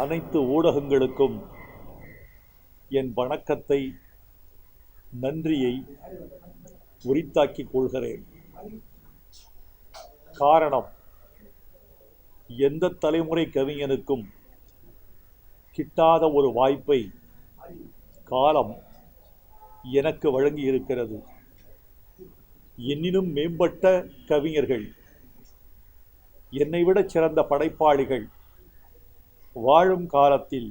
அனைத்து ஊடகங்களுக்கும் என் வணக்கத்தை, நன்றியை உரித்தாக்கிக் கொள்கிறேன். காரணம், எந்த தலைமுறை கவிஞனுக்கும் கிட்டாத ஒரு வாய்ப்பை காலம் எனக்கு வழங்கியிருக்கிறது. என்னினும் மேம்பட்ட கவிஞர்கள், என்னை விட சிறந்த படைப்பாளிகள் வாழும் காலத்தில்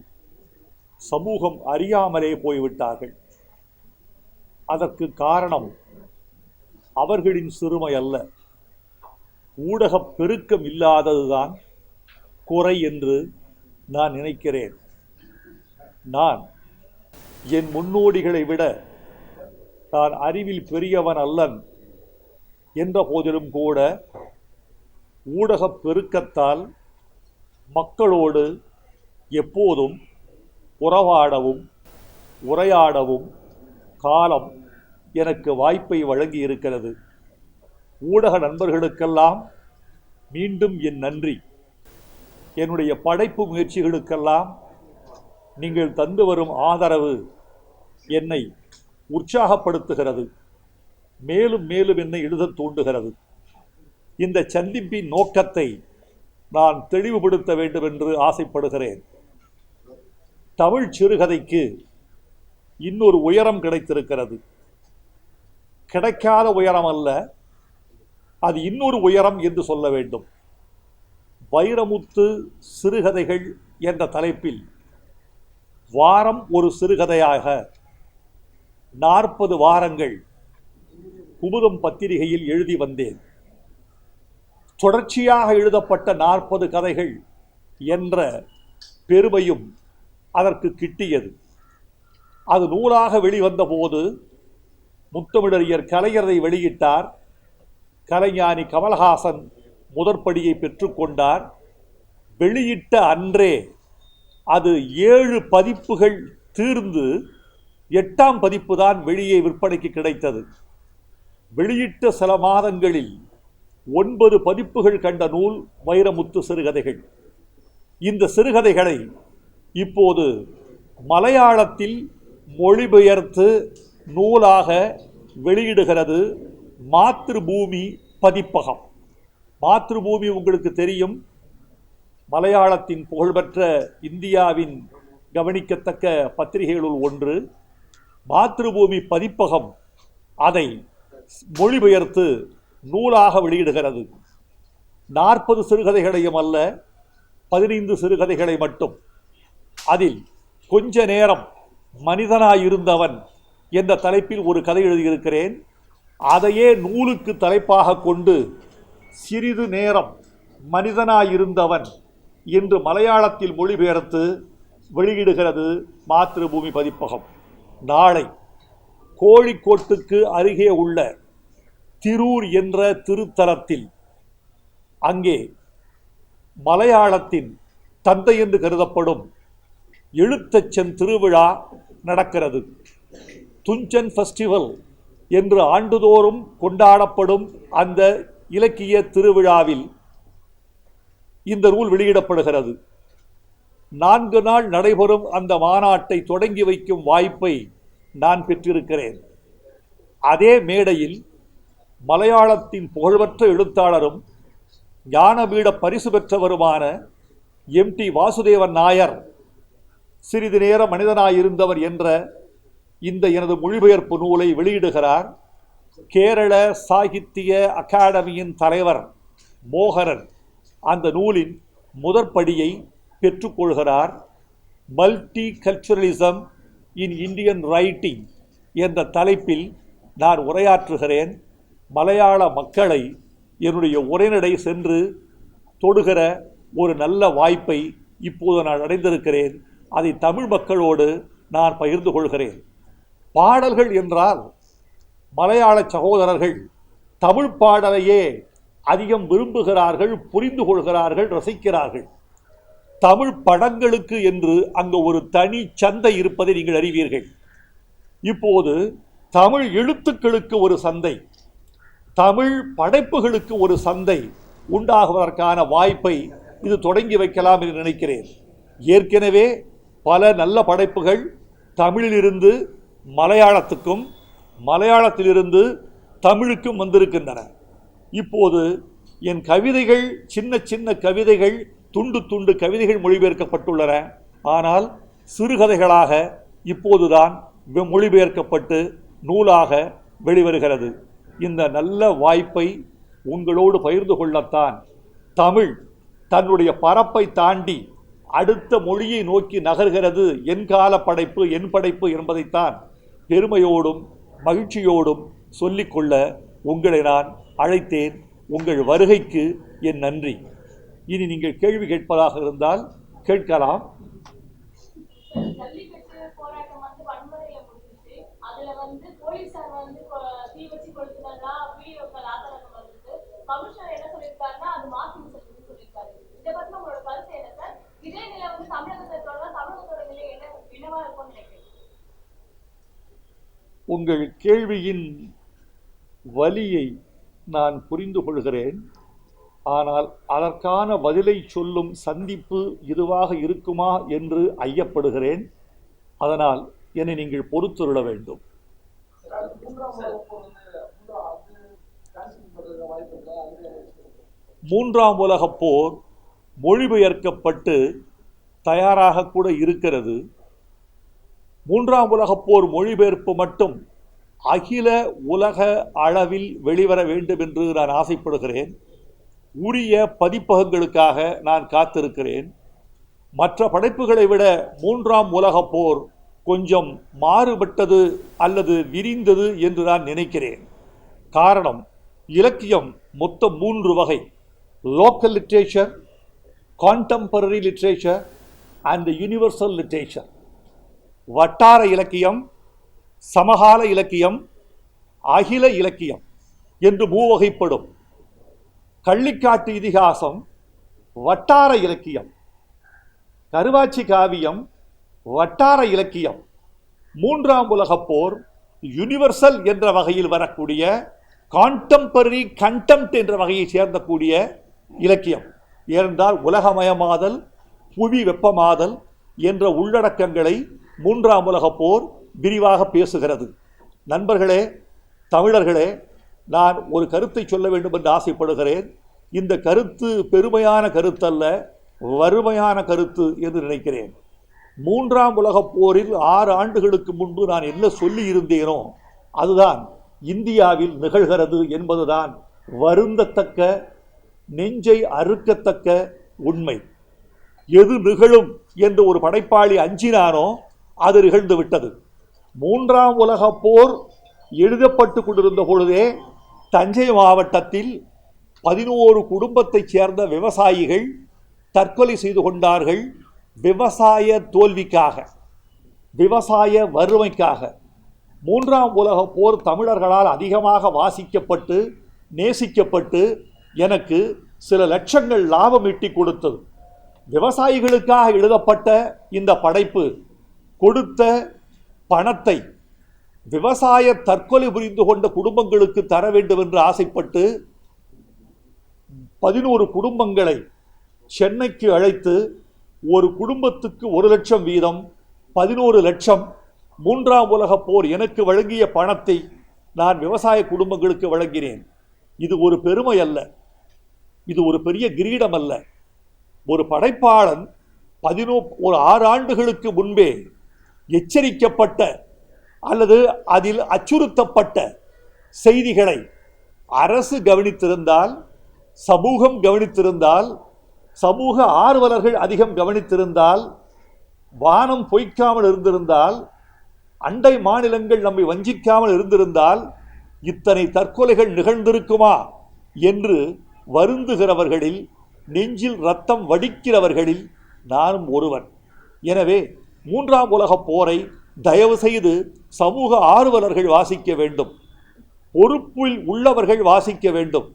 சமூகம் அறியாமலே போய்விட்டார்கள். அதற்கு காரணம் அவர்களின் சிறுமை அல்ல, ஊடகப் பெருக்கம் இல்லாததுதான் குறை என்று நான் நினைக்கிறேன். நான் என் முன்னோடிகளை விட நான் அறிவில் பெரியவன் அல்லன் என்ற போதிலும் கூட ஊடகப் பெருக்கத்தால் மக்களோடு எப்போதும் உறவாடவும் உரையாடவும் காலம் எனக்கு வாய்ப்பை வழங்கி இருக்கிறது. ஊடக நண்பர்களுக்கெல்லாம் மீண்டும் என் நன்றி. என்னுடைய படைப்பு முயற்சிகளுக்கெல்லாம் நீங்கள் தந்து வரும் ஆதரவு என்னை உற்சாகப்படுத்துகிறது, மேலும் மேலும் என்னை எழுத தூண்டுகிறது. இந்த சந்திப்பின் நோக்கத்தை நான் தெளிவுபடுத்த வேண்டும் என்று ஆசைப்படுகிறேன். தமிழ் சிறுகதைக்கு இன்னொரு உயரம் கிடைத்திருக்கிறது. கிடைக்காத உயரம் அல்ல, அது இன்னொரு உயரம் என்று சொல்ல வேண்டும். வைரமுத்து சிறுகதைகள் என்ற தலைப்பில் வாரம் ஒரு சிறுகதையாக 40 வாரங்கள் குமுதம் பத்திரிகையில் எழுதி வந்தேன். தொடர்ச்சியாக எழுதப்பட்ட 40 கதைகள் என்ற பெருமையும் அதற்கு கிட்டியது. அது நூலாக வெளிவந்த போது முத்தமிழறிஞர் கலைஞரை வெளியிட்டார். கலைஞானி கமல்ஹாசன் முதற்படியை பெற்றுக்கொண்டார். வெளியிட்ட அன்றே அது 7 பதிப்புகள் தீர்ந்து 8ஆம் பதிப்பு தான் வெளியே விற்பனைக்கு கிடைத்தது. வெளியிட்ட சில மாதங்களில் 9 பதிப்புகள் கண்ட நூல் வைரமுத்து சிறுகதைகள். இந்த சிறுகதைகளை இப்போது மலையாளத்தில் மொழிபெயர்த்து நூலாக வெளியிடுகிறது மாத்ருபூமி பதிப்பகம். மாத்ருபூமி உங்களுக்கு தெரியும், மலையாளத்தின் புகழ்பெற்ற இந்தியாவின் கவனிக்கத்தக்க பத்திரிகைகளுள் ஒன்று. மாத்ருபூமி பதிப்பகம் அதை மொழிபெயர்த்து நூலாக வெளியிடுகிறது. 40 சிறுகதைகளையும் அல்ல, 15 சிறுகதைகளை மட்டும். அதில் கொஞ்ச நேரம் மனிதனாயிருந்தவன் என்ற தலைப்பில் ஒரு கதை எழுதியிருக்கிறேன். அதையே நூலுக்கு தலைப்பாக கொண்டு சிறிது நேரம் மனிதனாயிருந்தவன் என்று மலையாளத்தில் மொழிபெயர்த்து வெளியிடுகிறது மாத்ருபூமி பதிப்பகம். நாளை கோழிக்கோட்டுக்கு அருகே உள்ள திரூர் என்ற திருத்தலத்தில், அங்கே மலையாளத்தின் தந்தை என்று கருதப்படும் எழுத்தச்சன் திருவிழா நடக்கிறது. துஞ்சன் ஃபெஸ்டிவல் என்று ஆண்டுதோறும் கொண்டாடப்படும் அந்த இலக்கிய திருவிழாவில் இந்த நூல் வெளியிடப்படுகிறது. 4 நாள் நடைபெறும் அந்த மாநாட்டை தொடங்கி வைக்கும் வாய்ப்பை நான் பெற்றிருக்கிறேன். அதே மேடையில் மலையாளத்தின் புகழ்பெற்ற எழுத்தாளரும் ஞானபீட பரிசு பெற்றவருமான MT வாசுதேவன் நாயர் சிறிது நேரம் மனிதனாயிருந்தவர் என்ற இந்த எனது மொழிபெயர்ப்பு நூலை வெளியிடுகிறார். கேரள சாகித்ய அகாடமியின் தலைவர் மோகனன் அந்த நூலின் முதற்படியை பெற்றுக்கொள்கிறார். Multiculturalism in Indian writing என்ற தலைப்பில் நான் உரையாற்றுகிறேன். மலையாள மக்களை என்னுடைய உரைநடை சென்று தொடுகிற ஒரு நல்ல வாய்ப்பை இப்போது நான் அடைந்திருக்கிறேன். அதை தமிழ் மக்களோடு நான் பகிர்ந்து கொள்கிறேன். பாடல்கள் என்றால் மலையாள சகோதரர்கள் தமிழ் பாடலையே அதிகம் விரும்புகிறார்கள், புரிந்து கொள்கிறார்கள், ரசிக்கிறார்கள். தமிழ் படங்களுக்கு என்று அங்கு ஒரு தனி சந்தை இருப்பதை நீங்கள் அறிவீர்கள். இப்போது தமிழ் எழுத்துக்களுக்கு ஒரு சந்தை, தமிழ் படைப்புகளுக்கு ஒரு சந்தை உண்டாகுவதற்கான வாய்ப்பை இது தொடங்கி வைக்கலாம் என்று நினைக்கிறேன். ஏற்கனவே பல நல்ல படைப்புகள் தமிழிலிருந்து மலையாளத்துக்கும் மலையாளத்திலிருந்து தமிழுக்கும் வந்திருக்கின்றன. இப்போது என் கவிதைகள் சின்ன சின்ன கவிதைகள், துண்டு துண்டு கவிதைகள் மொழிபெயர்க்கப்பட்டுள்ளன. ஆனால் சிறுகதைகளாக இப்போதுதான் மொழிபெயர்க்கப்பட்டு நூலாக வெளிவருகிறது. இந்த நல்ல வாய்ப்பை உங்களோடு பகிர்ந்து கொள்ளத்தான் தமிழ் தன்னுடைய பரப்பை தாண்டி அடுத்த மொழியை நோக்கி நகர்கிறது. என் கால படைப்பு, என் படைப்பு என்பதைத்தான் பெருமையோடும் மகிழ்ச்சியோடும் சொல்லிக்கொள்ள உங்களை நான் அழைத்தேன். உங்கள் வருகைக்கு என் நன்றி. இனி நீங்கள் கேள்வி கேட்பதாக இருந்தால் கேட்கலாம். உங்கள் கேள்வியின் வலியை நான் புரிந்து கொள்கிறேன். ஆனால் அதற்கான பதிலை சொல்லும் சந்திப்பு இதுவாக இருக்குமா என்று ஐயப்படுகிறேன். அதனால் என்னை நீங்கள் பொறுத்துருள வேண்டும். மூன்றாம் உலகப் போர் மொழிபெயர்க்கப்பட்டு தயாராக கூட இருக்கிறது. மூன்றாம் உலகப் போர் மொழிபெயர்ப்பு மட்டும் அகில உலக அளவில் வெளிவர வேண்டும் என்று நான் ஆசைப்படுகிறேன். உரிய பதிப்பகங்களுக்காக நான் காத்திருக்கிறேன். மற்ற படைப்புகளை விட மூன்றாம் உலகப் போர் கொஞ்சம் மாறுபட்டது அல்லது விரிந்தது என்று நான் நினைக்கிறேன். காரணம், இலக்கியம் மொத்தம் 3 வகை: local literature, contemporary literature and universal literature. வட்டார இலக்கியம், சமகால இலக்கியம், அகில இலக்கியம் என்று 3 வகைப்படும். கள்ளிக்காட்டு இதிகாசம் வட்டார இலக்கியம், கருவாச்சி காவியம் வட்டார இலக்கியம். மூன்றாம் உலகப் போர் யூனிவர்சல் என்ற வகையில் வரக்கூடிய கான்டெம்பரரி கண்டெம்ட் என்ற வகையை சேர்ந்தக்கூடிய இலக்கியம். ஏனென்றால் உலகமயமாதல், புவி வெப்பமாதல் என்ற உள்ளடக்கங்களை மூன்றாம் உலகப் போர் விரிவாக பேசுகிறது. நண்பர்களே, தமிழர்களே, நான் ஒரு கருத்தை சொல்ல வேண்டும் என்று ஆசைப்படுகிறேன். இந்த கருத்து பெருமையான கருத்தல்ல, வறுமையான கருத்து என்று நினைக்கிறேன். மூன்றாம் உலகப் போரில் 6 ஆண்டுகளுக்கு முன்பு நான் என்ன சொல்லி இருந்தேனோ அதுதான் இந்தியாவில் நிகழ்கிறது என்பதுதான் வருந்தத்தக்க, நெஞ்சை அறுக்கத்தக்க உண்மை. எது நிகழும் என்று ஒரு படைப்பாளி அஞ்சினானோ அது நிகழ்ந்து விட்டது. மூன்றாம் உலகப் போர் எழுதப்பட்டு கொண்டிருந்த பொழுதே தஞ்சை மாவட்டத்தில் 11 குடும்பத்தைச் சேர்ந்த விவசாயிகள் தற்கொலை செய்து கொண்டார்கள். விவசாய தோல்விக்காக, விவசாய வறுமைக்காக. மூன்றாம் உலகப் போர் தமிழர்களால் அதிகமாக வாசிக்கப்பட்டு நேசிக்கப்பட்டு எனக்கு சில லட்சங்கள் லாபம் ஈட்டி கொடுத்தது. விவசாயிகளுக்காக எழுதப்பட்ட இந்த படைப்பு கொடுத்த பணத்தை விவசாய தற்கொலை புரிந்து கொண்ட குடும்பங்களுக்கு தர வேண்டும் என்று ஆசைப்பட்டு 11 குடும்பங்களை சென்னைக்கு அழைத்து ஒரு குடும்பத்துக்கு 1 லட்சம் வீதம் 11 லட்சம் மூன்றாம் உலகப் போர் எனக்கு வழங்கிய பணத்தை நான் விவசாய குடும்பங்களுக்கு வழங்கினேன். இது ஒரு பெருமை அல்ல, இது ஒரு பெரிய கிரீடம் அல்ல. ஒரு படைப்பாளன் 6 ஆண்டுகளுக்கு முன்பே எச்சரிக்கப்பட்ட அல்லது அதில் அச்சுறுத்தப்பட்ட செய்திகளை அரசு கவனித்திருந்தால், சமூகம் கவனித்திருந்தால், சமூக ஆர்வலர்கள் அதிகம் கவனித்திருந்தால், வானம் பொய்க்காமல் இருந்திருந்தால், அண்டை மாநிலங்கள் நம்மை வஞ்சிக்காமல் இருந்திருந்தால் இத்தனை தற்கொலைகள் நிகழ்ந்திருக்குமா என்று வருந்துகிறவர்களில், நெஞ்சில் ரத்தம் வடிக்கிறவர்களில் நானும் ஒருவன். எனவே மூன்றாம் உலகப் போரை தயவு செய்து சமூக ஆர்வலர்கள் வாசிக்க வேண்டும், பொறுப்பில் உள்ளவர்கள் வாசிக்க வேண்டும்.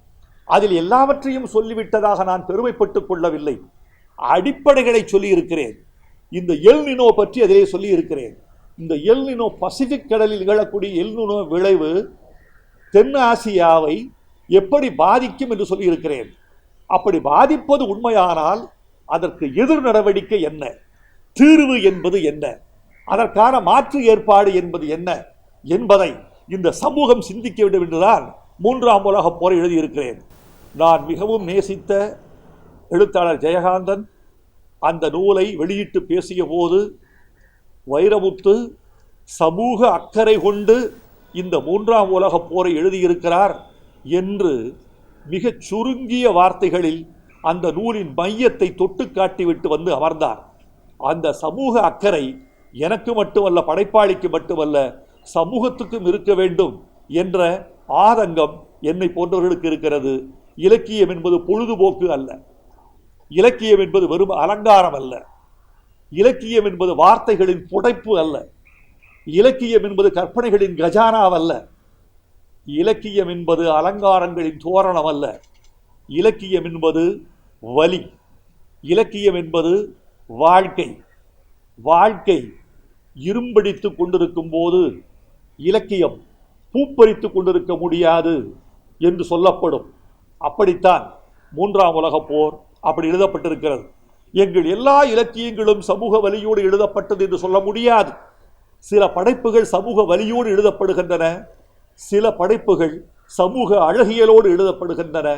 அதில் எல்லாவற்றையும் சொல்லிவிட்டதாக நான் பெருமைப்பட்டுக் கொள்ளவில்லை. அடிப்படைகளை சொல்லியிருக்கிறேன். இந்த எல் நினோ பற்றி அதிலே சொல்லியிருக்கிறேன். இந்த எல் நினோ பசிபிக் கடலில் நிகழக்கூடிய எல் நினோ விளைவு தென் ஆசியாவை எப்படி பாதிக்கும் என்று சொல்லியிருக்கிறேன். அப்படி பாதிப்பது உண்மையானால் அதற்கு எதிர் நடவடிக்கை என்ன? தீர்வு என்பது என்ன, அதற்கான மாற்று ஏற்பாடு என்பது என்ன என்பதை இந்த சமூகம் சிந்திக்க வேண்டும் என்றுதான் 3ஆம் உலகப் போரை எழுதியிருக்கிறேன். நான் மிகவும் நேசித்த எழுத்தாளர் ஜெயகாந்தன் அந்த நூலை வெளியிட்டு பேசிய போது, வைரமுத்து சமூக அக்கறை கொண்டு இந்த 3ஆம் உலகப் போரை எழுதியிருக்கிறார் என்று மிகச் சுருங்கிய வார்த்தைகளில் அந்த நூலின் மையத்தை தொட்டு காட்டிவிட்டு வந்து அமர்ந்தார். அந்த சமூக அக்கறை எனக்கு மட்டுமல்ல, படைப்பாளிக்கு மட்டுமல்ல, சமூகத்துக்கும் இருக்க வேண்டும் என்ற ஆதங்கம் என்னை போன்றவர்களுக்கு இருக்கிறது. இலக்கியம் என்பது பொழுதுபோக்கு அல்ல, இலக்கியம் என்பது வெறும் அலங்காரம் அல்ல, இலக்கியம் என்பது வார்த்தைகளின் புடைப்பு அல்ல, இலக்கியம் என்பது கற்பனைகளின் கஜானாவல்ல, இலக்கியம் என்பது அலங்காரங்களின் தோரணம் அல்ல, இலக்கியம் என்பது வலி, இலக்கியம் என்பது வாழ்க்கை. வாழ்க்கை இரும்படித்து கொண்டிருக்கும் போது இலக்கியம் பூப்பறித்து கொண்டிருக்க முடியாது என்று சொல்லப்படும். அப்படித்தான் 3ஆம் உலகப் போர் அப்படி எழுதப்பட்டிருக்கிறது. எங்கள் எல்லா இலக்கியங்களும் சமூக வலியோடு எழுதப்பட்டது என்று சொல்ல முடியாது. சில படைப்புகள் சமூக வலியோடு எழுதப்படுகின்றன, சில படைப்புகள் சமூக அழகியலோடு எழுதப்படுகின்றன.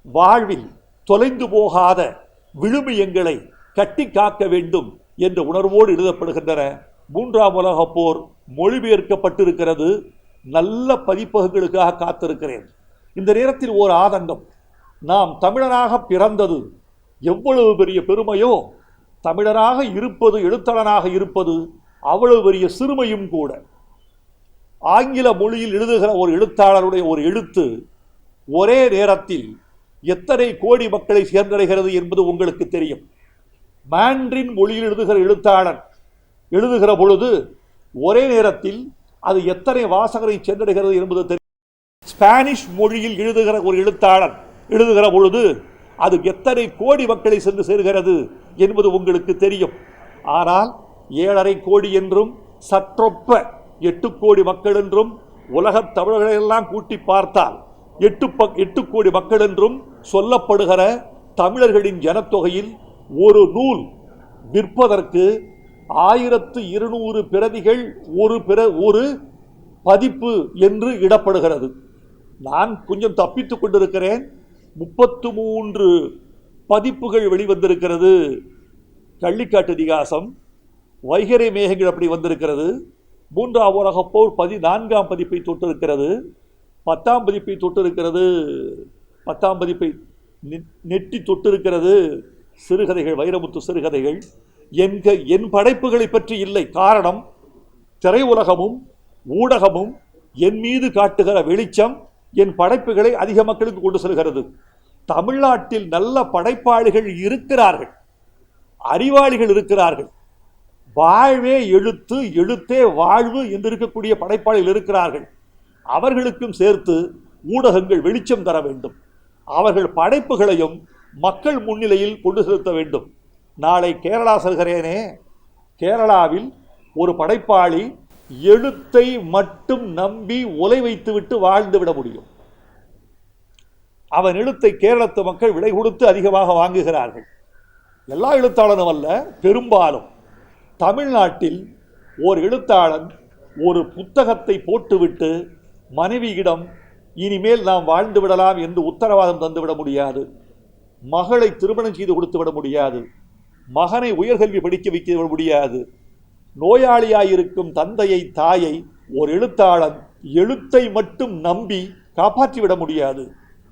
வாழ்வில் தொலைந்து போகாத விழுமியங்களை கட்டி காக்க வேண்டும் என்ற உணர்வோடு எழுதப்படுகின்றன. 3ஆம் உலகப் போர் மொழிபெயர்க்கப்பட்டிருக்கிறது. நல்ல பதிப்பகங்களுக்காக காத்திருக்கிறேன். இந்த நேரத்தில் ஓர் ஆதங்கம், நாம் தமிழராக பிறந்தது எவ்வளவு பெரிய பெருமையோ, தமிழராக இருப்பது, எழுத்தாளனாக இருப்பது அவ்வளவு பெரிய சிறுமையும் கூட. ஆங்கில மொழியில் எழுதுகிற ஒரு எழுத்தாளருடைய ஒரு எழுத்து ஒரே நேரத்தில் எத்தனை கோடி மக்களை சேர்ந்தடைகிறது என்பது உங்களுக்கு தெரியும். மாண்ட்ரின் மொழியில் எழுதுகிற எழுத்தாளர் எழுதுகிற பொழுது ஒரே நேரத்தில் அது எத்தனை வாசகரை சென்றடைகிறது என்பது தெரியும். ஸ்பானிஷ் மொழியில் எழுதுகிற ஒரு எழுத்தாளர் எழுதுகிற பொழுது அது எத்தனை கோடி மக்களை சென்று சேர்கிறது என்பது உங்களுக்கு தெரியும். ஆனால் 7.5 கோடி என்றும் சற்றொப்ப 8 கோடி மக்கள் என்றும் உலகத் தமிழர்களெல்லாம் கூட்டி பார்த்தால் 8 கோடி மக்கள் என்றும் சொல்லப்படுகிற தமிழர்களின் ஜனத்தொகையில் ஒரு நூல் விற்பதற்கு 1200 பிரதிகள் ஒரு பதிப்பு என்று இடப்படுகிறது. நான் கொஞ்சம் தப்பித்துக் கொண்டிருக்கிறேன். 33 பதிப்புகள் வெளிவந்திருக்கிறது. கள்ளிக்காட்டு இதிகாசம், வைகறை மேகங்கள் அப்படி வந்திருக்கிறது. 3ஆம் உலகப் போர் 14ஆம் பதிப்பை தொட்டிருக்கிறது. 10ஆம் பதிப்பை தொட்டிருக்கிறது. 10ஆம் பதிப்பை நெட்டி தொட்டிருக்கிறது. சிறுகதைகள், வைரமுத்து சிறுகதைகள். என் படைப்புகளை பற்றி இல்லை. காரணம், திரையுலகமும் ஊடகமும் என் மீது காட்டுகிற வெளிச்சம் என் படைப்புகளை அதிக மக்களுக்கு கொண்டு செல்கிறது. தமிழ்நாட்டில் நல்ல படைப்பாளிகள் இருக்கிறார்கள், அறிவாளிகள் இருக்கிறார்கள். வாழ்வே எழுத்து, எழுத்தே வாழ்வு என்று இருக்கக்கூடிய படைப்பாளிகள் இருக்கிறார்கள். அவர்களுக்கும் சேர்த்து ஊடகங்கள் வெளிச்சம் தர வேண்டும். அவர்கள் படைப்புகளையும் மக்கள் முன்னிலையில் கொண்டு செலுத்த வேண்டும். நாளை கேரளா செல்கிறேனே, கேரளாவில் ஒரு படைப்பாளி எழுத்தை மட்டும் நம்பி ஒலை வைத்துவிட்டு வாழ்ந்து விட முடியும். அவன் எழுத்தை கேரளத்து மக்கள் விலை கொடுத்து அதிகமாக வாங்குகிறார்கள். எல்லா எழுத்தாளனும் அல்ல, பெரும்பாலும். தமிழ்நாட்டில் ஓர் எழுத்தாளன் ஒரு புத்தகத்தை போட்டுவிட்டு மனைவியிடம் இனிமேல் நாம் வாழ்ந்து விடலாம் என்று உத்தரவாதம் தந்துவிட முடியாது. மகளை திருமணம் செய்து கொடுத்து விட முடியாது. மகனை உயர்கல்வி படிக்க வைக்க முடியாது. நோயாளியாயிருக்கும் தந்தையை, தாயை ஒரு எழுத்தாளன் எழுத்தை மட்டும் நம்பி காப்பாற்றிவிட முடியாது.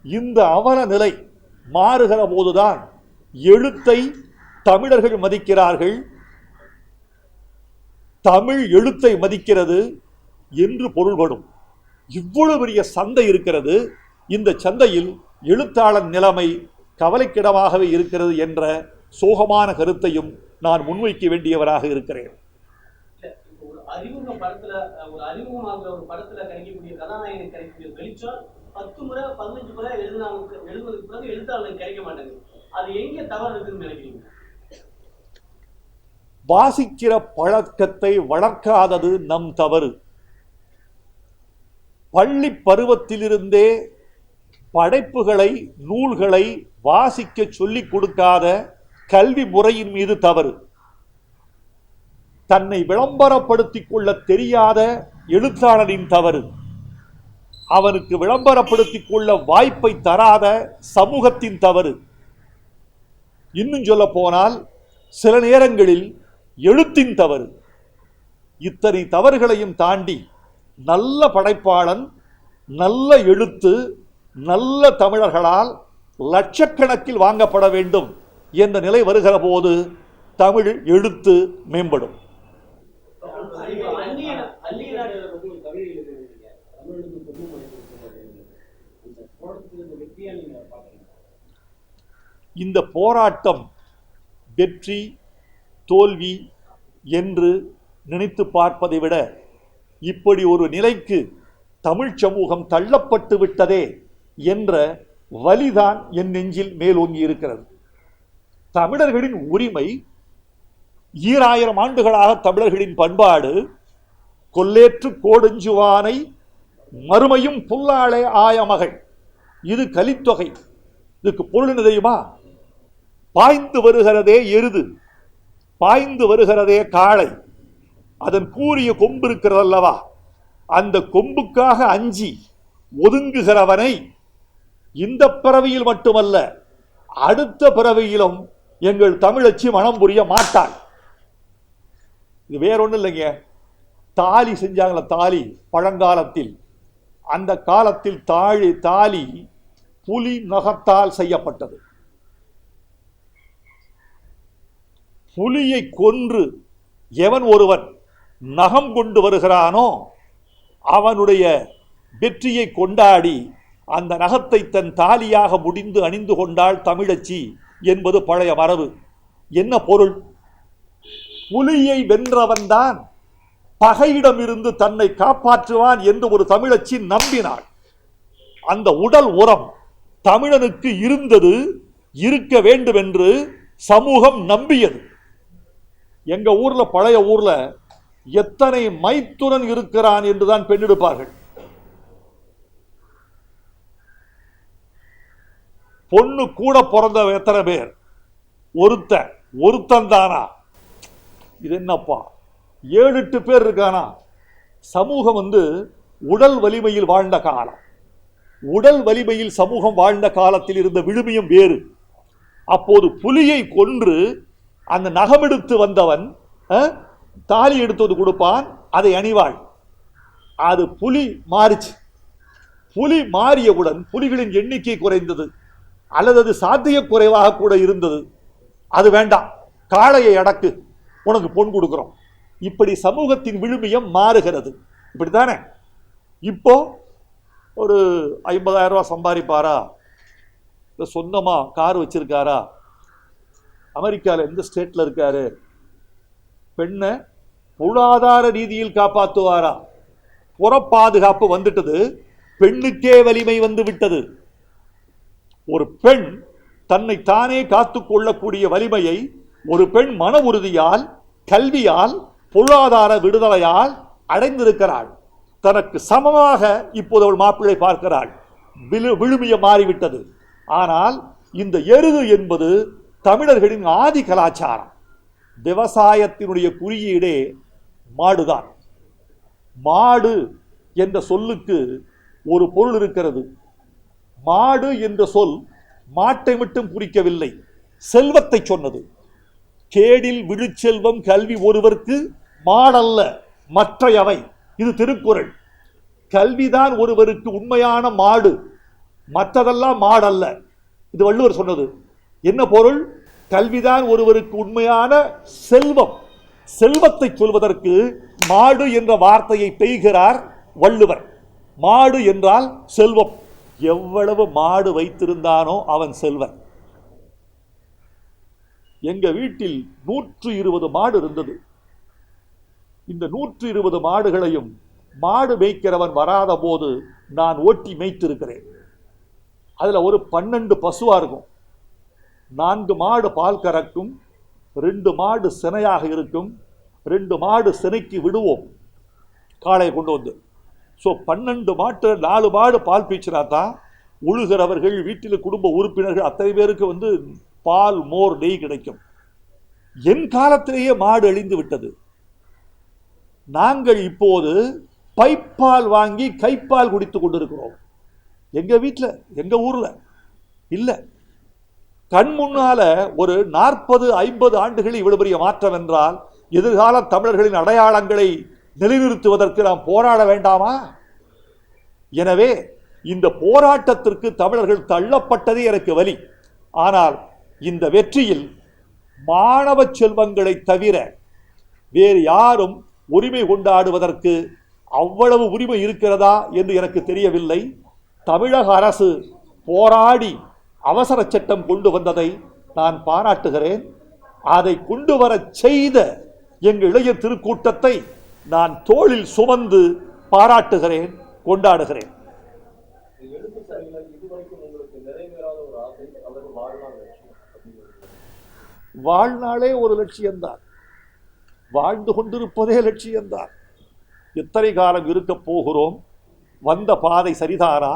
இந்த அவல நிலை மாறுகிற போதுதான் எழுத்தை தமிழர்கள் மதிக்கிறார்கள், தமிழ் எழுத்தை மதிக்கிறது என்று பொருள்படும். இவ்வளவு பெரிய சந்தை இருக்கிறது. இந்த சந்தையில் எழுத்தாளன் நிலைமை கவலைக்கிடமாகவே இருக்கிறது என்ற சோகமான கருத்தையும் நான் முன்வைக்க வேண்டியவராக இருக்கிறேன். அறிமுகமாகிற ஒரு படத்துல கிடைக்கக்கூடிய கதாநாயகனுக்கு கிடைக்கக்கூடிய வெளிச்சம் 10 முறை 15 முறை எழுதுவதற்கு பிறகு எழுத்தாளனுக்கு கிடைக்க மாட்டேங்குது. அது எங்க தவறு இருக்குன்னு நினைக்கிறீங்க? வாசிக்கிற பழக்கத்தை வளர்க்காதது நம் தவறு. பள்ளி பருவத்திலிருந்தே படைப்புகளை, நூல்களை வாசிக்க சொல்லிக் கொடுக்காத கல்வி முறையின் மீது தவறு. தன்னை விளம்பரப்படுத்திக் கொள்ள தெரியாத எழுத்தாளனின் தவறு, அவனுக்கு விளம்பரப்படுத்திக் கொள்ள வாய்ப்பை தராத சமூகத்தின் தவறு. இன்னும் சொல்ல போனால் சில நேரங்களில் எழுத்தின் தவறு. இத்தனை தவறுகளையும் தாண்டி நல்ல படைப்பாளன், நல்ல எழுத்து, நல்ல தமிழர்களால் லட்சக்கணக்கில் வாங்கப்பட வேண்டும் என்ற நிலை வருகிற போது தமிழ் எழுத்து மேம்படும். இந்த போராட்டம் வெற்றி தோல்வி என்று நினைத்து பார்ப்பதை விட இப்படி ஒரு நிலைக்கு தமிழ் சமூகம் தள்ளப்பட்டு விட்டதே என்ற வலிதான் என் நெஞ்சில் மேலோங்கி இருக்கிறது. தமிழர்களின் உரிமை, 2000 ஆண்டுகளாக தமிழர்களின் பண்பாடு, கொல்லேற்று கோடஞ்சுவானை மறுமையும் புல்லாளே ஆயமகள், இது கலித்தொகை. இதுக்கு பொருள் என்ன தெரியுமா? பாய்ந்து வருகிறதே எருது, பாய்ந்து வருகிறதே காளை, அதன் கூரிய கொம்பு இருக்கிறதல்லவா, அந்த கொம்புக்காக அஞ்சி ஒதுங்குகிறவனை இந்த பிறவியில் மட்டுமல்ல அடுத்த பிறவியிலும் எங்கள் தமிழச்சி மனம் புரிய மாட்டாள். இது வேற ஒன்றும் இல்லைங்க. தாலி செஞ்சாங்கள, தாலி பழங்காலத்தில், அந்த காலத்தில் தாலி புலி நகத்தால் செய்யப்பட்டது. புலியை கொன்று எவன் ஒருவன் நகம் கொண்டு வருகிறானோ அவனுடைய வெற்றியை கொண்டாடி அந்த நகத்தை தன் தாலியாக முடிந்து அணிந்து கொண்டாள் தமிழச்சி என்பது பழைய மரபு. என்ன பொருள்? புலியை வென்றவன்தான் பகையிடமிருந்து தன்னை காப்பாற்றுவான் என்று ஒரு தமிழச்சி நம்பினாள். அந்த உடல் உரம் தமிழனுக்கு இருந்தது, இருக்க வேண்டும் என்று சமூகம் நம்பியது. எங்க ஊர்ல, பழைய ஊர்ல எத்தனை மைத்துனன் இருக்கிறான் என்றுதான் பெண்ணெடுப்பார்கள். பொண்ணு கூட பிறந்த எத்தனை பேர்? ஒருத்தன் தானா? இது என்னப்பா 7-8 பேர் இருக்கானா? சமூகம் உடல் வலிமையில் வாழ்ந்த காலம். உடல் வலிமையில் சமூகம் வாழ்ந்த காலத்தில் இருந்த விழுமியம் வேறு. அப்போது புலியை கொன்று அந்த நகமெடுத்து வந்தவன் தாலி எடுத்து கொடுப்பான், அதை அணிவாள். அது புலி மாறிச்சு. புலி மாறியவுடன் புலிகளின் எண்ணிக்கை குறைந்தது, அல்லது அது சாத்திய குறைவாக கூட இருந்தது. அது வேண்டாம், காளையை அடக்கு, உனக்கு பொன் கொடுக்கிறோம். இப்படி சமூகத்தின் விழுமியம் மாறுகிறது. இப்படித்தானே? இப்போ ஒரு 50,000 ரூபாய் சம்பாதிப்பாரா, இல்லை சொந்தமாக கார் வச்சிருக்காரா, அமெரிக்காவில் எந்த ஸ்டேட்டில் இருக்காரு, பெண்ணை பொருளாதார ரீதியில் காப்பாற்றுவாரா? புற பாதுகாப்பு வந்துட்டது, பெண்ணுக்கே வலிமை வந்து விட்டது. ஒரு பெண் தன்னை தானே காத்துக் கொள்ளக்கூடிய வலிமையை ஒரு பெண் மன உறுதியால், கல்வியால், பொருளாதார விடுதலையால் அடைந்திருக்கிறாள். தனக்கு சமமாக இப்போது அவள் மாப்பிள்ளை பார்க்கிறாள். விழுமிய மாறிவிட்டது. ஆனால் இந்த எருது என்பது தமிழர்களின் ஆதி கலாச்சாரம். விவசாயத்தினுடைய குறியீடே மாடுதான். மாடு என்ற சொல்லுக்கு ஒரு பொருள் இருக்கிறது. மாடு என்ற சொல் மாட்டை மட்டும் குறிக்கவில்லை, செல்வத்தை சொன்னது. கேடில் விழுச்செல்வம் கல்வி ஒருவருக்கு மாடல்ல மற்றையவை, இது திருக்குறள். கல்விதான் ஒருவருக்கு உண்மையான மாடு, மற்றதெல்லாம் மாடல்ல. இது வள்ளுவர் சொன்னது. என்ன பொருள்? கல்விதான் ஒருவருக்கு உண்மையான செல்வம். செல்வத்தை சொல்வதற்கு மாடு என்ற வார்த்தையை பெய்கிறார் வள்ளுவர். மாடு என்றால் செல்வம். எவ்வளவு மாடு வைத்திருந்தானோ அவன் செல்வன். எங்க வீட்டில் 120 மாடு இருந்தது. இந்த 120 மாடுகளையும் மாடு மேய்க்கிறவன் வராத போது நான் ஓட்டி மேய்த்திருக்கிறேன். அதுல ஒரு 12 பசுவா இருக்கும். 4 மாடு பால் கறக்கும், 2 மாடு சினையாக இருக்கும், 2 மாடு சினைக்கு விடுவோம் காளையை கொண்டு வந்து. ஸோ 12 மாட்டு 4 மாடு பால் பீச்சினாத்தான் உழுகிறவர்கள், வீட்டில் குடும்ப உறுப்பினர்கள் அத்தனை பேருக்கு பால், மோர், நெய் கிடைக்கும். என் காலத்திலேயே மாடு அழிந்து விட்டது. நாங்கள் இப்போது பைப்பால் வாங்கி கைப்பால் குடித்துக் கொண்டிருக்கிறோம். எங்க வீட்டில், எங்க ஊர்ல இல்ல. கண் முன்னால ஒரு 40-50 ஆண்டுகளில் இவ்வளவு பெரிய மாற்றம் என்றால் எதிர்கால தமிழர்களின் அடையாளங்களை நிலைநிறுத்துவதற்கு நாம் போராட வேண்டாமா? எனவே இந்த போராட்டத்திற்கு தமிழர்கள் தள்ளப்பட்டதே எனக்கு வலி. ஆனால் இந்த வெற்றியில் மாணவ செல்வங்களை தவிர வேறு யாரும் உரிமை கொண்டாடுவதற்கு அவ்வளவு உரிமை இருக்கிறதா என்று எனக்கு தெரியவில்லை. தமிழக அரசு போராடி அவசர சட்டம் கொண்டு வந்ததை நான் பாராட்டுகிறேன். அதை கொண்டு வர செய்த எங்கள் இளைய திருக்கூட்டத்தை நான் தோளில் சுமந்து பாராட்டுகிறேன், கொண்டாடுகிறேன். வாழ்நாளே ஒரு லட்சியம்தான், வாழ்ந்து கொண்டிருப்பதே லட்சியம்தான். எத்தனை காலம் இருக்க போகிறோம்? வந்த பாதை சரிதானா?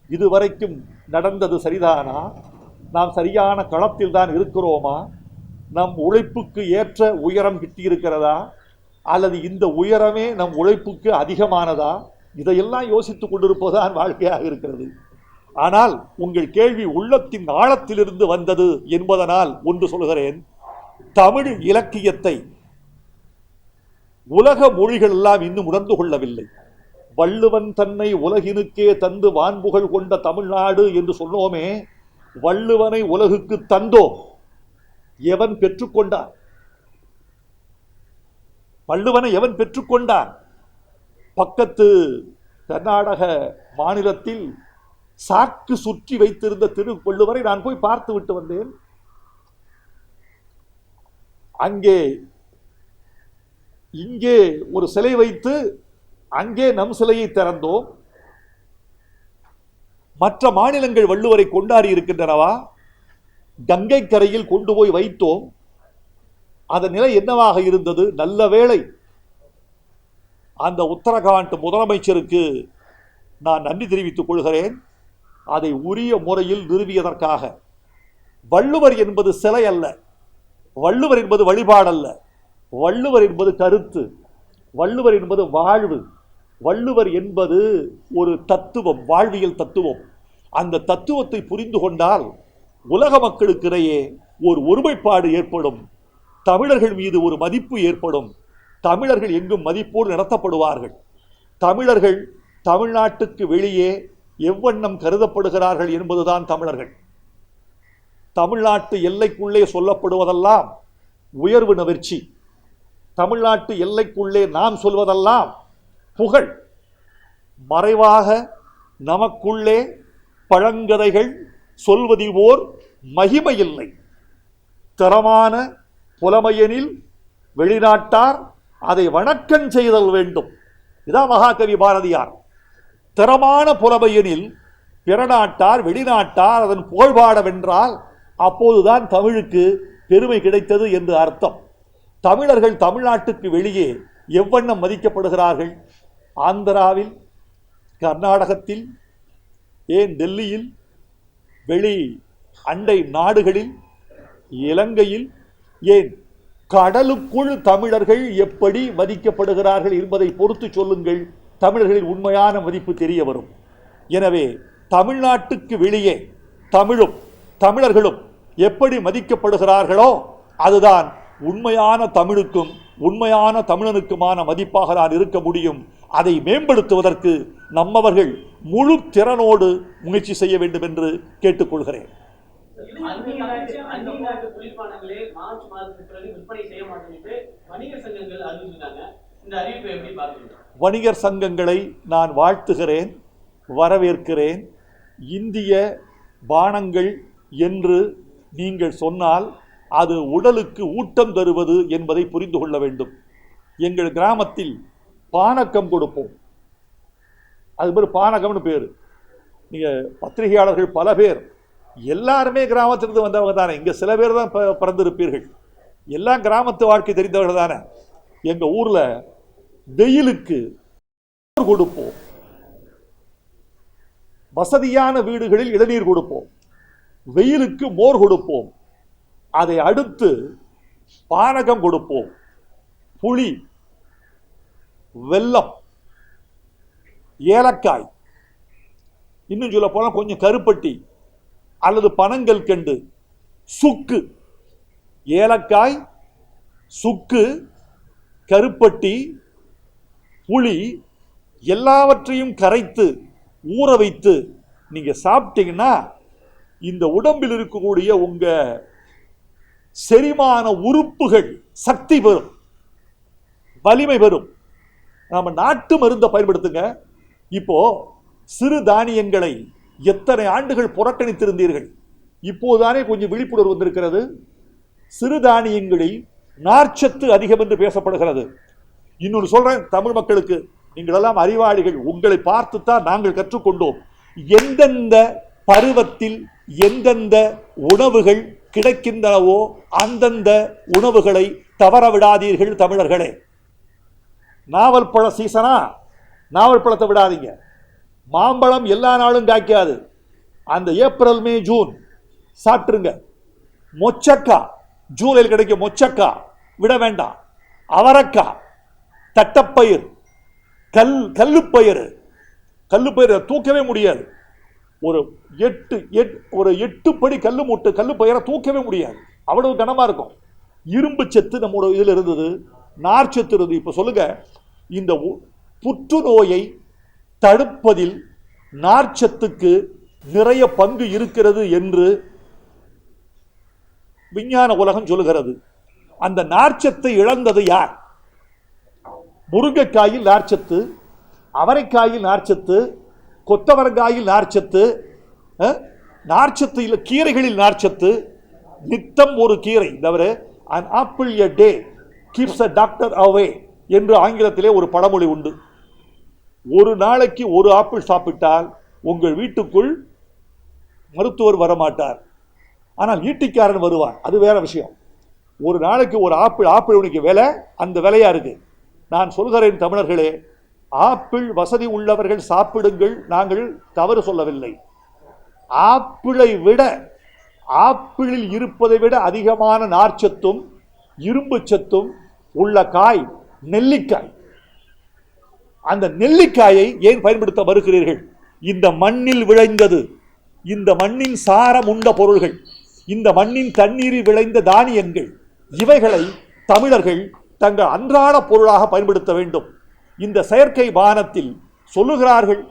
இதுவரைக்கும் நடந்தது சரிதானா? நாம் சரியான களத்தில் தான் இருக்கிறோமா? நம் உழைப்புக்கு ஏற்ற உயரம் கிட்டியிருக்கிறதா, அல்லது இந்த உயரமே நம் உழைப்புக்கு அதிகமானதா? இதையெல்லாம் யோசித்துக் கொண்டிருப்பதுதான் வாழ்க்கையாக இருக்கிறது. ஆனால் உங்கள் கேள்வி உள்ளத்தின் ஆழத்திலிருந்து வந்தது என்பதனால் ஒன்று சொல்கிறேன். தமிழ் இலக்கியத்தை உலக மொழிகள் எல்லாம் இன்னும் உணர்ந்து கொள்ளவில்லை. வள்ளுவன் தன்னை உலகினுக்கே தந்து வான்புகழ் கொண்ட தமிழ்நாடு என்று சொன்னோமே, வள்ளுவனை உலகுக்கு தந்தோம். எவன் பெற்றுக்கொண்டான்? வள்ளுவனை எவன் பெற்றுக்கொண்டான்? பக்கத்து கர்நாடக மாநிலத்தில் சாக்கு சுற்றி வைத்திருந்த திருவள்ளுவரை நான் போய் பார்த்து விட்டு வந்தேன். அங்கே இங்கே ஒரு சிலை வைத்து அங்கே நம் சிலையை திறந்தோம். மற்ற மாநிலங்கள் வள்ளுவரை கொண்டாடி இருக்கின்றனவா? கங்கை கரையில் கொண்டு போய் வைத்தோம். அதன் நிலை என்னவாக இருந்தது? நல்ல வேளை அந்த உத்தரகாண்ட் முதலமைச்சருக்கு நான் நன்றி தெரிவித்துக் கொள்கிறேன். அதை உரிய முறையில் நிறுவியதற்காக. வள்ளுவர் என்பது சிலை அல்ல, வள்ளுவர் என்பது வழிபாடல்ல, வள்ளுவர் என்பது கருத்து, வள்ளுவர் என்பது வாழ்வு, வள்ளுவர் என்பது ஒரு தத்துவம், வாழ்வியல் தத்துவம். அந்த தத்துவத்தை புரிந்து கொண்டால் உலக மக்களுக்கிடையே ஒரு ஒருமைப்பாடு ஏற்படும். தமிழர்கள் மீது ஒரு மதிப்பு ஏற்படும். தமிழர்கள் எங்கும் மதிப்போடு நடத்தப்படுவார்கள். தமிழர்கள் தமிழ்நாட்டுக்கு வெளியே எவ்வண்ணம் கருதப்படுகிறார்கள் என்பதுதான் தமிழர்கள். தமிழ்நாட்டு எல்லைக்குள்ளே சொல்லப்படுவதெல்லாம் உயர்வு நவிர்ச்சி, தமிழ்நாட்டு எல்லைக்குள்ளே நாம் சொல்வதெல்லாம் புகழ். மறைவாக நமக்குள்ளே பழங்கதைகள் சொல்வது ஓர் மகிமை இல்லை. தரமான புலமையெனில் வெளிநாட்டார் அதை வணக்கம் செய்தல் வேண்டும். இதான் மகாகவி பாரதியார். தரமான புலமையெனில் பிறநாட்டார் வெளிநாட்டார் அதன் புகழ்பாட வென்றால் அப்போதுதான் தமிழுக்கு பெருமை கிடைத்தது என்று அர்த்தம். தமிழர்கள் தமிழ்நாட்டுக்கு வெளியே எவ்வண்ணம் மதிக்கப்படுகிறார்கள்? ஆந்திராவில், கர்நாடகத்தில், ஏன் டெல்லியில், வெளி அண்டை நாடுகளில், இலங்கையில், ஏன் கடலுக்குள் தமிழர்கள் எப்படி மதிக்கப்படுகிறார்கள் என்பதை பொறுத்து சொல்லுங்கள். தமிழர்களின் உண்மையான மதிப்பு தெரிய வரும். எனவே தமிழ்நாட்டுக்கு வெளியே தமிழும் தமிழர்களும் எப்படி மதிக்கப்படுகிறார்களோ அதுதான் உண்மையான தமிழுக்கும் உண்மையான தமிழனுக்குமான மதிப்பாக நான் இருக்க முடியும். அதை மேம்படுத்துவதற்கு நம்மவர்கள் முழு திறனோடு முயற்சி செய்ய வேண்டும் என்று கேட்டுக்கொள்கிறேன். குளிர்பானங்களே மார்ச் மாதத்துக்கு பிறகு விற்பனை செய்ய மாட்டேன்னு வணிகர் சங்கங்கள் அறிவிச்சிருக்காங்க. இந்த அறிவிப்பை எப்படி பார்க்கிறீங்க? வணிகர் சங்கங்களை நான் வாழ்த்துகிறேன், வரவேற்கிறேன். இந்திய பானங்கள் என்று நீங்கள் சொன்னால் அது உடலுக்கு ஊட்டம் தருவது என்பதை புரிந்து கொள்ள வேண்டும். எங்கள் கிராமத்தில் பானக்கம் கொடுப்போம். அது பேர் பானகம்னு பேர். நீங்கள் பத்திரிகையாளர்கள் பல பேர் எல்லாருமே கிராமத்திலிருந்து வந்தவங்க தானே. இங்கே சில பேர் தான் பிறந்திருப்பீர்கள். எல்லாம் கிராமத்து வாழ்க்கை தெரிந்தவர்கள் தானே. எங்கள் ஊரில் வெயிலுக்கு கொடுப்போம், வசதியான வீடுகளில் இளநீர் கொடுப்போம், வெயிலுக்கு மோர் கொடுப்போம், அதை அடுத்து பானகம் கொடுப்போம், புளி வெல்லம், ஏலக்காய், இன்னும் சொல்ல போனா கொஞ்சம் கருப்பட்டி அல்லது பனங்கல்கண்டு, சுக்கு, ஏலக்காய், சுக்கு, கருப்பட்டி, புளி எல்லாவற்றையும் கரைத்து ஊற வைத்து நீங்க சாப்பிட்டீங்கன்னா இந்த உடம்பில் இருக்கக்கூடிய உங்க செரிமான உறுப்புகள் சக்தி பெறும், வலிமை பெறும். நாம நாட்டு மருந்தை பயன்படுத்துங்க. இப்போ சிறு தானியங்களை எத்தனை ஆண்டுகள் புறக்கணித்திருந்தீர்கள், இப்போதானே கொஞ்சம் விழிப்புணர்வு வந்திருக்கிறது. சிறுதானியங்களில் நார்ச்சத்து அதிகம் என்று பேசப்படுகிறது. இன்னொன்று சொல்றேன் தமிழ் மக்களுக்கு, நீங்கள் எல்லாம் அறிவாளிகள், உங்களை பார்த்துத்தான் நாங்கள் கற்றுக்கொண்டோம். எந்தெந்த பருவத்தில் எந்தெந்த உணவுகள் கிடைக்கின்றனவோ அந்தந்த உணவுகளை தவற விடாதீர்கள் தமிழர்களே. நாவல் பழ சீசனா, நாவல் பழத்தை விடாதீங்க. மாம்பழம் எல்லா நாளும் காய்க்காது, அந்த ஏப்ரல் மே ஜூன் சாப்பிட்டுருங்க. மொச்சக்கா ஜூலையில் கிடைக்கும், மொச்சக்கா விட வேண்டாம். அவரக்காய், தட்டப்பயிர், கல்லுப்பயிர் தூக்கவே முடியாது. ஒரு 8 படி கல்லு மூட்டு கல்லு பயிரை தூக்கவே முடியாது, அவ்வளவு கனமா இருக்கும். இரும்பு சத்து நம்மளோட இதில் இருந்தது, நார்ச்சத்து இருந்தது. இப்ப சொல்லுங்க, இந்த புற்றுநோயை தடுப்பதில் நார்ச்சத்துக்கு நிறைய பங்கு இருக்கிறது என்று விஞ்ஞான உலகம் சொல்லுகிறது. அந்த நார்ச்சத்தை இழந்தது யார்? முருங்கைக்காயில் நார்ச்சத்து, அவரைக்காயில் நார்ச்சத்து, கொத்தவரங்காயில் நார்ச்சத்து, நார்ச்சத்து இல்லை, கீரைகளில் நார்ச்சத்து. நித்தம் ஒரு கீரை தவிர an apple a day keeps a doctor away என்று ஆங்கிலத்திலே ஒரு பழமொழி உண்டு. ஒரு நாளைக்கு ஒரு ஆப்பிள் சாப்பிட்டால் உங்கள் வீட்டுக்குள் மருத்துவர் வரமாட்டார், ஆனால் ஈட்டிக்காரன் வருவான், அது வேற விஷயம். ஒரு நாளைக்கு ஒரு ஆப்பிள் உனக்கு விலை, அந்த விலையா இருக்கு. நான் சொல்கிறேன் தமிழர்களே, ஆப்பிள் வசதி உள்ளவர்கள் சாப்பிடுங்கள், நாங்கள் தவறு சொல்லவில்லை. ஆப்பிளை விட, ஆப்பிளில் இருப்பதை விட அதிகமான நார்ச்சத்தும் இரும்பு சத்தும் உள்ள காய் நெல்லிக்காய். அந்த நெல்லிக்காயை ஏன் பயன்படுத்த மறுக்கிறீர்கள்? இந்த மண்ணில் விளைந்தது, இந்த மண்ணின் சாரம் உண்ட பொருள்கள், இந்த மண்ணின் தண்ணீரில் விளைந்த தானியங்கள், இவைகளை தமிழர்கள் தங்கள் அன்றாட பொருளாக பயன்படுத்த வேண்டும். இந்த செயற்கை வானத்தில் சொல்லுகிறார்கள்,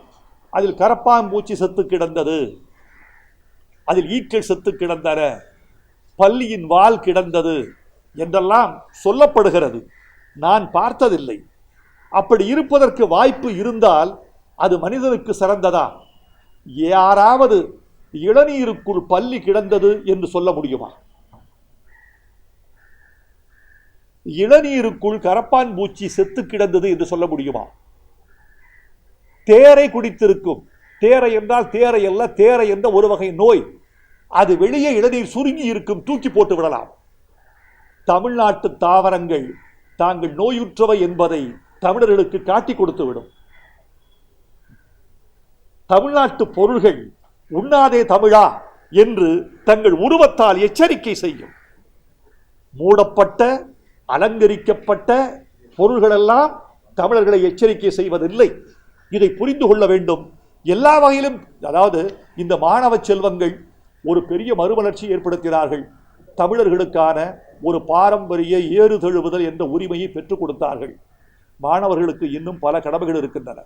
அதில் கரப்பான்பூச்சி செத்து கிடந்தது, அதில் ஈக்கள் செத்து கிடந்தன, பல்லியின் வால் கிடந்தது என்றெல்லாம் சொல்லப்படுகிறது. நான் பார்த்ததில்லை. அப்படி இருப்பதற்கு வாய்ப்பு இருந்தால் அது மனிதனுக்கு சிறந்ததா? யாராவது இளநீருக்குள் பல்லி கிடந்தது என்று சொல்ல முடியுமா? இளநீருக்குள் கரப்பான் பூச்சி செத்து கிடந்தது என்று சொல்ல முடியுமா? தேரை குடித்திருக்கும், தேரை என்றால் தேரை அல்ல, தேரை என்ற ஒரு வகை நோய், அது வெளியே இளநீர் சுருங்கி இருக்கும், தூக்கி போட்டு விடலாம். தமிழ்நாட்டு தாவரங்கள் தாங்கள் நோயுற்றவை என்பதை தமிழர்களுக்கு காட்டி கொடுத்து விடும். தமிழ்நாட்டு பொருள்கள் உண்ணாதே தமிழா என்று தங்கள் உருவத்தால் எச்சரிக்கை செய்யும். மூடப்பட்ட அலங்கரிக்கப்பட்ட பொருள்களெல்லாம் தமிழர்களை எச்சரிக்கை செய்வதில்லை. இதை புரிந்து கொள்ள வேண்டும். எல்லா வகையிலும், அதாவது இந்த மாணவ செல்வங்கள் ஒரு பெரிய மறுமலர்ச்சி ஏற்படுத்தினார்கள். தமிழர்களுக்கான ஒரு பாரம்பரிய ஏறு தழுவுதல் என்ற உரிமையை பெற்றுக் கொடுத்தார்கள். மாணவர்களுக்கு இன்னும் பல கடமைகள் இருக்கின்றன.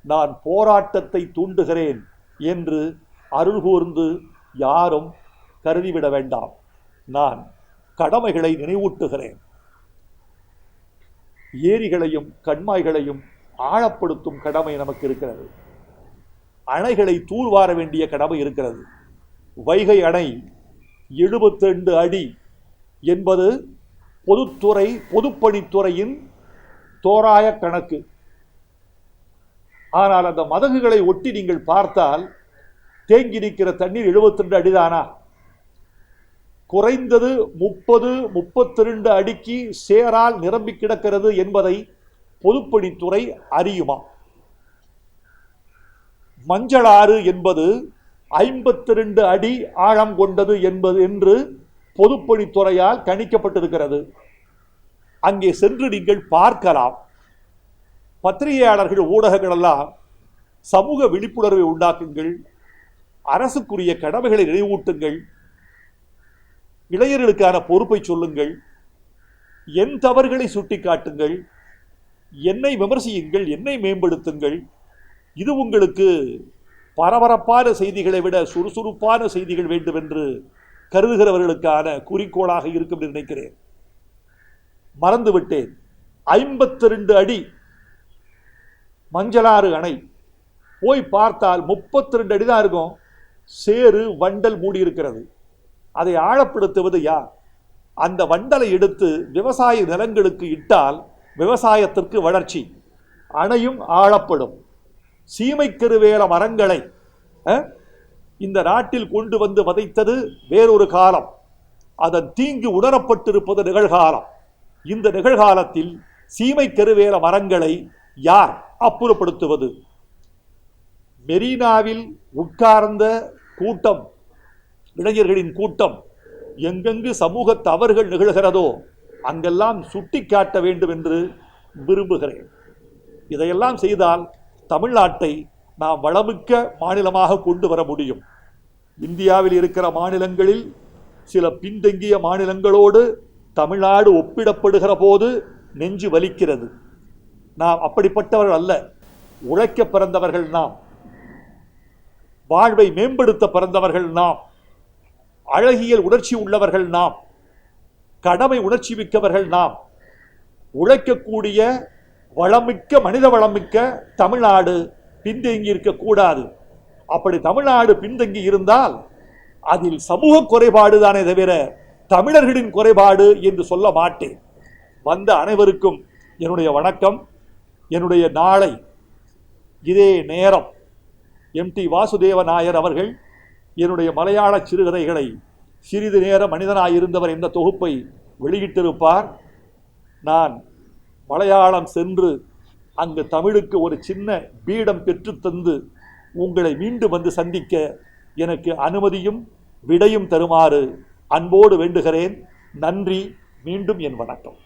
நான் போராட்டத்தை தூண்டுகிறேன் என்று அருள் கூர்ந்து யாரும் கருதிவிட வேண்டாம். நான் கடமைகளை நினைவூட்டுகிறேன். ஏரிகளையும் கண்மாய்களையும் ஆழப்படுத்தும் கடமை நமக்கு இருக்கிறது. அணைகளை தூர்வார வேண்டிய கடமை இருக்கிறது. வைகை அணை 72 அடி என்பது பொதுப்பணித்துறையின் தோராய கணக்கு. ஆனால் அந்த மதகுகளை ஒட்டி நீங்கள் பார்த்தால் தேங்கி நிற்கிற தண்ணீர் 72 அடிதானா? குறைந்தது 30-32 அடிக்கு சேரால் நிரம்பி கிடக்கிறது என்பதை பொதுப்பணித்துறை அறியுமா? மஞ்சளாறு என்பது 52 அடி ஆழம் கொண்டது என்று பொதுப்பணித்துறையால் கணிக்கப்பட்டிருக்கிறது. அங்கே சென்று நீங்கள் பார்க்கலாம். பத்திரிகையாளர்கள், ஊடகங்கள் எல்லாம் சமூக விழிப்புணர்வை உண்டாக்குங்கள், அரசுக்குரிய கடமைகளை நினைவூட்டுங்கள், இளைஞர்களுக்கான பொறுப்பை சொல்லுங்கள், என் தவறுகளை சுட்டிக்காட்டுங்கள், என்னை விமர்சியுங்கள், என்னை மேம்படுத்துங்கள். இது உங்களுக்கு பரபரப்பான செய்திகளை விட சுறுசுறுப்பான செய்திகள் வேண்டும் என்று கருதுகிறவர்களுக்கான குறிக்கோளாக இருக்கும் என்று நினைக்கிறேன். மறந்துவிட்டேன், 52 அடி மஞ்சளாறு அணை போய் பார்த்தால் 32 அடி தான் இருக்கும். சேறு வண்டல் மூடி இருக்கிறது. அதை ஆழப்படுத்துவது யார்? அந்த வண்டலை எடுத்து விவசாய நிலங்களுக்கு இட்டால் விவசாயத்திற்கு வளர்ச்சி, அணையும் ஆழப்படும். சீமைக்கருவேல மரங்களை இந்த நாட்டில் கொண்டு வந்து வதைத்தது வேறொரு காலம். அதன் தீங்கு உணரப்பட்டிருப்பது நிகழ்காலம். இந்த நிகழ்காலத்தில் சீமைக்கருவேல மரங்களை யார் அப்புறப்படுத்துவது? மெரினாவில் உட்கார்ந்த கூட்டம், இளைஞர்களின் கூட்டம், எங்கெங்கு சமூக தவறுகள் நிகழ்கிறதோ அங்கெல்லாம் சுட்டி காட்ட வேண்டும் என்று விரும்புகிறேன். இதையெல்லாம் செய்தால் தமிழ்நாட்டை நாம் வளமிக்க மாநிலமாக கொண்டு வர முடியும். இந்தியாவில் இருக்கிற மாநிலங்களில் சில பின்தங்கிய மாநிலங்களோடு தமிழ்நாடு ஒப்பிடப்படுகிற போது நெஞ்சு வலிக்கிறது. நாம் அப்படிப்பட்டவர்கள் அல்ல. உழைக்க பிறந்தவர்கள் நாம், வாழ்வை மேம்படுத்த பிறந்தவர்கள் நாம், அழகியல் உணர்ச்சி உள்ளவர்கள் நாம், கடமை உணர்ச்சி மிக்கவர்கள் நாம். உழைக்கக்கூடிய வளமிக்க, மனித வளமிக்க தமிழ்நாடு பின்தங்கி இருக்கக்கூடாது. அப்படி தமிழ்நாடு பின்தங்கி இருந்தால் அதில் சமூக குறைபாடு தானே தவிர தமிழர்களின் குறைபாடு என்று சொல்ல மாட்டேன். வந்த அனைவருக்கும் என்னுடைய வணக்கம். என்னுடைய நாளை இதே நேரம் எம்டி வாசுதேவ நாயர் அவர்கள் என்னுடைய மலையாள சிறுகதைகளை சிறிது நேர மனிதனாயிருந்தவர் என்ற தொகுப்பை வெளியிட்டிருப்பார். நான் மலையாளம் சென்று அங்கு தமிழுக்கு ஒரு சின்ன பீடம் பெற்றுத்தந்து உங்களை மீண்டும் வந்து சந்திக்க எனக்கு அனுமதியும் விடையும் தருமாறு அன்போடு வேண்டுகிறேன். நன்றி. மீண்டும் என் வணக்கம்.